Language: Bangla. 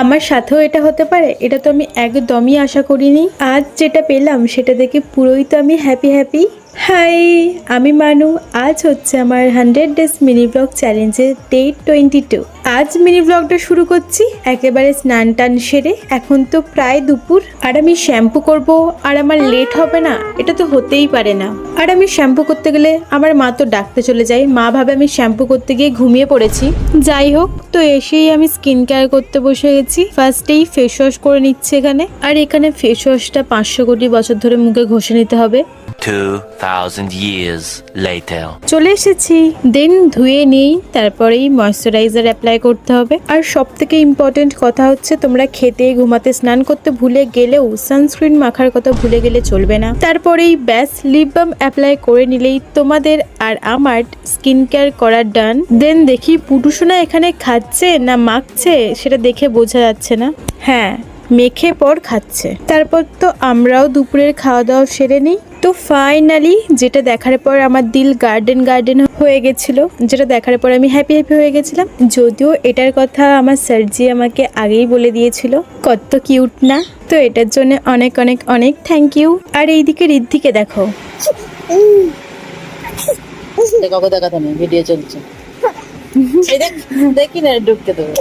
আমার সাথেও এটা হতে পারে, এটা তো আমি একদমই আশা করিনি। আজ যেটা পেলাম সেটা দেখে পুরোই তো আমি হ্যাপি হ্যাপি। হাই, আমি মানু। আজ হচ্ছে আমার 100 ডেজ মিনি ব্লগ চ্যালেঞ্জের ডে 22। আজ মিনি ব্লগটা শুরু করছি একেবারে স্নান টান সেরে। এখন তো প্রায় দুপুর, আর আমি শ্যাম্পু করব আর আমার লেট হবে না, এটা তো হতেই পারে না। আর আমি শ্যাম্পু করতে গেলে আমার মা তো ডাকতে চলে যায়, মা ভাবে আমি শ্যাম্পু করতে গিয়ে ঘুমিয়ে পড়েছি। যাই হোক, তো এসেই আমি স্কিন কেয়ার করতে বসে গেছি। ফার্স্টেই ফেস ওয়াশ করে নিচ্ছি এখানে। আর এখানে ফেস ওয়াশটা 500 কোটি বছর ধরে মুখে ঘষে নিতে হবে। 2000 years later. চলে এসেছি। দেন ধুয়ে নিই, তারপরেই ময়শ্চারাইজার অ্যাপ্লাই করতে হবে। আর সব থেকে ইম্পর্টেন্ট কথা হচ্ছে, তোমরা খেতে ঘুমাতে স্নান করতে ভুলে গেলেও সানস্ক্রিন মাখার কথা ভুলে গেলে চলবে না। তারপরেই ব্যাস লিপ বাম অ্যাপ্লাই করে নিলেই তোমাদের আর আমার স্কিন কেয়ার করার ডান। দেন দেখি পুটুসোনা এখানে খাচ্ছে না মাখছে সেটা দেখে বোঝা যাচ্ছে না। হ্যাঁ, মেখে পর খাচ্ছে। তারপর তো আমরাও দুপুরের খাওয়া দাওয়া সেরে নিই। তো ফাইনালি যেটা দেখার পর আমার দিল গার্ডেন গার্ডেন হয়ে গেছিল, যেটা দেখার পর আমি হ্যাপি হ্যাপি হয়ে গেছিলাম। যদিও এটার কথা আমার স্যারজি আমাকে আগেই বলে দিয়েছিল। কত কিউট না? তো এটার জন্য অনেক অনেক অনেক থ্যাংক ইউ। আর এইদিকে ঋদ্ধিকে দেখো। কাউকে দেখাতে নেই, ভিডিও চলছে। দেখি না ঢুকতে দেবো।